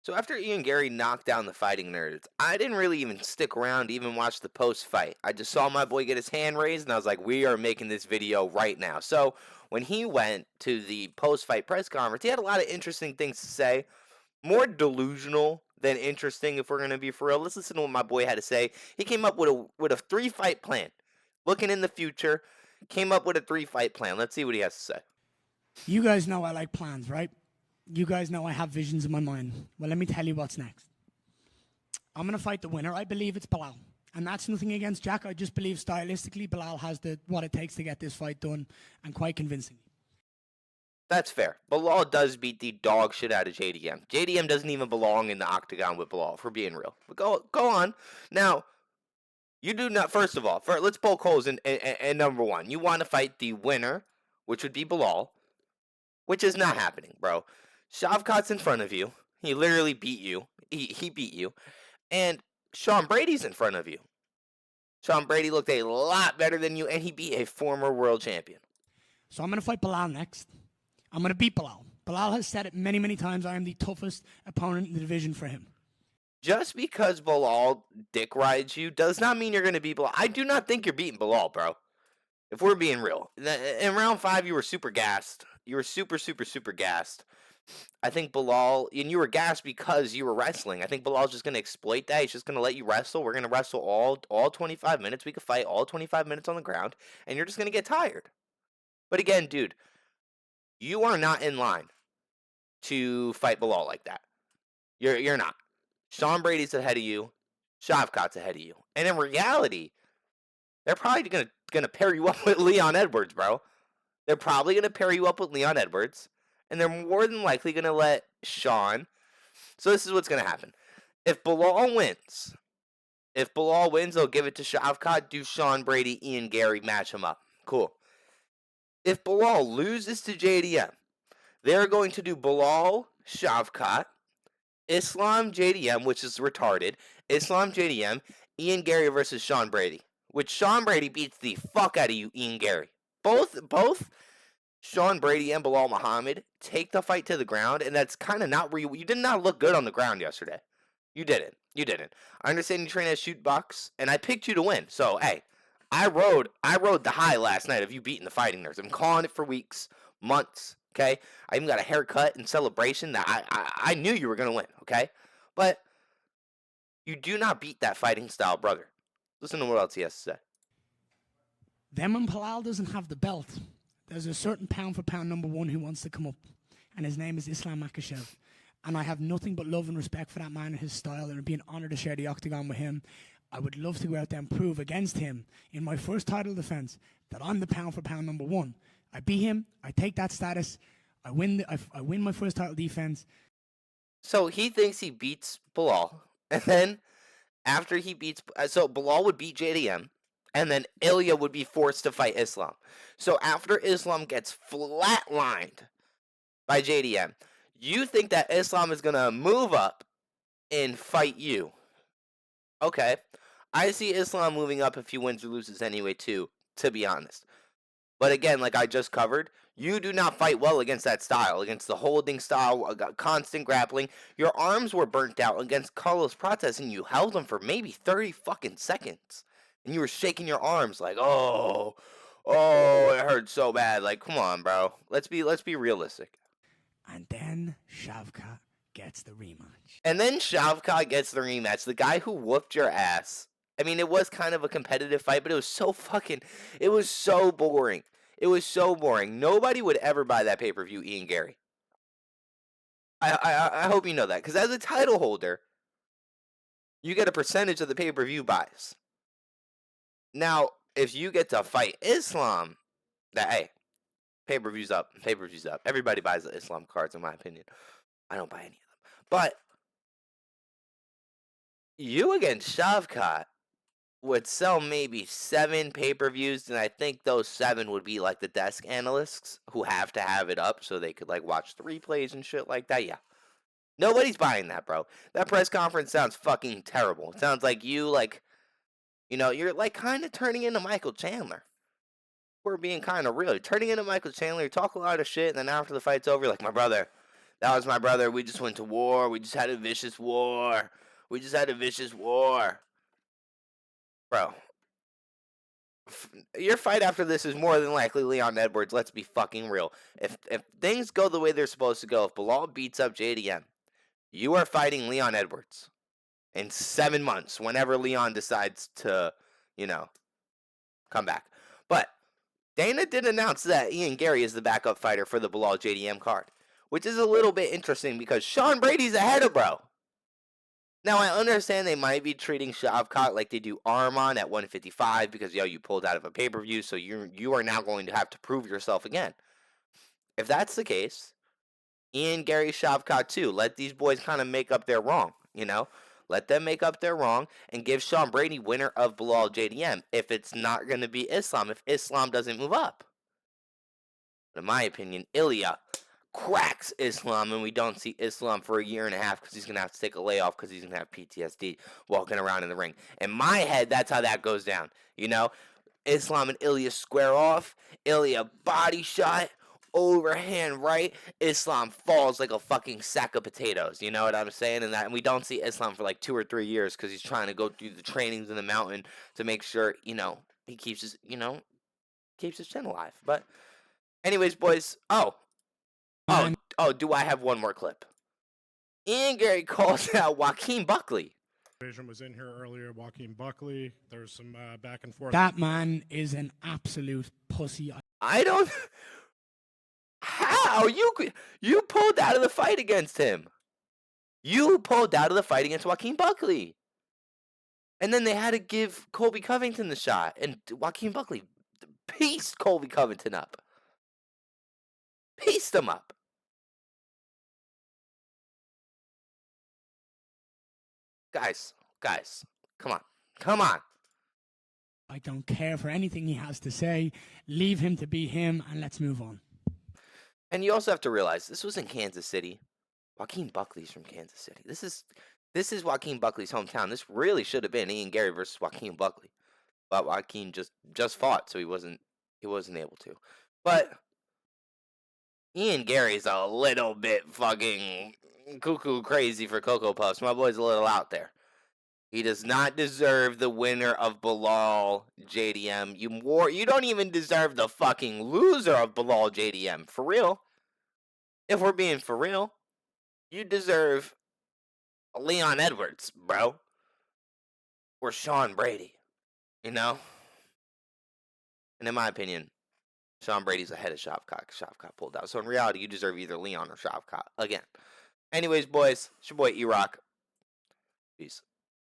So after Ian Garry knocked down the Fighting Nerds, I didn't really even stick around to even watch the post-fight. I just saw my boy get his hand raised, and I was like, we are making this video right now. So when he went to the post-fight press conference, he had a lot of interesting things to say. More delusional than interesting, if we're going to be for real. Let's listen to what my boy had to say. He came up with a 3-fight plan. Looking in the future, came up with a 3-fight plan. Let's see what he has to say. You guys know I like plans, right? You guys know I have visions in my mind. Well, let me tell you what's next. I'm going to fight the winner. I believe it's Bilal. And that's nothing against Jack. I just believe stylistically Bilal has what it takes to get this fight done, and quite convincingly. That's fair. Bilal does beat the dog shit out of JDM. JDM doesn't even belong in the octagon with Bilal, for being real. But go on. Now, you do not, first of all, let's poke holes in number one. You want to fight the winner, which would be Bilal, which is not happening, bro. Shavkat's in front of you. He literally beat you. He beat you. And Sean Brady's in front of you. Sean Brady looked a lot better than you, and he beat a former world champion. So I'm going to fight Bilal next. I'm going to beat Bilal. Bilal has said it many, many times. I am the toughest opponent in the division for him. Just because Bilal dick rides you does not mean you're going to beat Bilal. I do not think you're beating Bilal, bro. If we're being real. In round 5, you were super gassed. You were super, super, super gassed. I think Bilal, and you were gassed because you were wrestling. I think Bilal's just going to exploit that. He's just going to let you wrestle. We're going to wrestle all 25 minutes. We could fight all 25 minutes on the ground, and you're just going to get tired. But again, dude, you are not in line to fight Bilal like that. You're not. Sean Brady's ahead of you. Shavkat's ahead of you. And in reality, they're probably gonna pair you up with Leon Edwards, bro. They're probably gonna pair you up with Leon Edwards, and they're more than likely gonna let Sean. So this is what's gonna happen. If Bilal wins, they'll give it to Shavkat. Do Sean Brady, Ian Garry, match him up. Cool. If Bilal loses to JDM, they're going to do Bilal, Shavkat, Islam, JDM, which is retarded. Islam, JDM, Ian Garry versus Sean Brady. Which Sean Brady beats the fuck out of you, Ian Garry. Both Sean Brady and Bilal Muhammad take the fight to the ground, and that's kind of not where you did not look good on the ground yesterday. You didn't. I understand you train as shoot box, and I picked you to win. So hey, I rode the high last night of you beating the Fighting Nerds. I'm calling it for weeks, months. Okay, I even got a haircut in celebration that I knew you were gonna win. Okay, but you do not beat that fighting style brother. Listen to what else he has to say. Then when Bilal doesn't have the belt, there's a certain pound-for-pound number one who wants to come up, and his name is Islam Makhachev. And I have nothing but love and respect for that man and his style, and it would be an honor to share the octagon with him. I would love to go out there and prove against him in my first title defense that I'm the pound-for-pound number one. I beat him. I take that status. I win my first title defense. So he thinks he beats Bilal, and then after he beats, so Bilal would beat JDM, and then Ilya would be forced to fight Islam. So after Islam gets flatlined by JDM, you think that Islam is gonna move up and fight you? Okay, I see Islam moving up if he wins or loses anyway too, to be honest. But again, like I just covered, you do not fight well against that style, against the holding style, constant grappling. Your arms were burnt out against Carlos Prates, and you held him for maybe 30 fucking seconds. And you were shaking your arms like, oh, it hurt so bad. Like, come on, bro. Let's be realistic. And then Shavkat gets the rematch. The guy who whooped your ass. I mean, it was kind of a competitive fight, but it was so boring. It was so boring. Nobody would ever buy that pay-per-view, Ian Garry. I hope you know that, because as a title holder, you get a percentage of the pay-per-view buys. Now, if you get to fight Islam, hey, pay-per-view's up. Everybody buys the Islam cards, in my opinion. I don't buy any of them. But you against Shavkat would sell maybe 7 pay-per-views, and I think those 7 would be like the desk analysts who have to have it up so they could like watch the replays and shit like that. Yeah. Nobody's buying that, bro. That press conference sounds fucking terrible. It sounds like you you're like kind of turning into Michael Chandler. We're being kind of real. You're turning into Michael Chandler, you talk a lot of shit, and then after the fight's over, you're like, my brother, That was my brother. We just went to war. We just had a vicious war. We just had a vicious war. Bro, your fight after this is more than likely Leon Edwards. Let's be fucking real. If things go the way they're supposed to go, if Bilal beats up JDM, you are fighting Leon Edwards in 7 months, whenever Leon decides to, come back. But Dana did announce that Ian Garry is the backup fighter for the Bilal JDM card, which is a little bit interesting because Sean Brady's ahead of bro. Now, I understand they might be treating Shavkat like they do Arman at 155 because, you pulled out of a pay-per-view, so you are now going to have to prove yourself again. If that's the case, Ian, Garry, Shavkat too. Let these boys kind of make up their wrong, Let them make up their wrong and give Sean Brady winner of Bilal JDM if it's not going to be Islam, if Islam doesn't move up. But in my opinion, Ilya cracks Islam, and we don't see Islam for a year and a half because he's going to have to take a layoff because he's going to have PTSD walking around in the ring. In my head, that's how that goes down, Islam and Ilya square off. Ilya body shot, overhand right. Islam falls like a fucking sack of potatoes, you know what I'm saying? And we don't see Islam for like 2 or 3 years because he's trying to go through the trainings in the mountain to make sure, he keeps his, keeps his chin alive. But anyways, boys, do I have one more clip? Ian Garry calls out Joaquin Buckley. Vision was in here earlier. Joaquin Buckley. There's some back and forth. That man is an absolute pussy. I don't. How you pulled out of the fight against him? You pulled out of the fight against Joaquin Buckley, and then they had to give Colby Covington the shot, and Joaquin Buckley pieced Colby Covington up. Pieced him up. Guys, come on. I don't care for anything he has to say. Leave him to be him, and let's move on. And you also have to realize this was in Kansas City. Joaquin Buckley's from Kansas City. This is Joaquin Buckley's hometown. This really should have been Ian Garry versus Joaquin Buckley, but Joaquin just fought, so he wasn't able to. But Ian Garry's a little bit fucking cuckoo crazy for Cocoa Puffs. My boy's a little out there. He does not deserve the winner of Bilal JDM. You don't even deserve the fucking loser of Bilal JDM. For real. If we're being for real, you deserve Leon Edwards, bro. Or Sean Brady. And in my opinion, Sean Brady's ahead of Shavkat. Shavkat pulled out. So in reality, you deserve either Leon or Shavkat. Again. Anyways, boys, it's your boy E-Rock. Peace.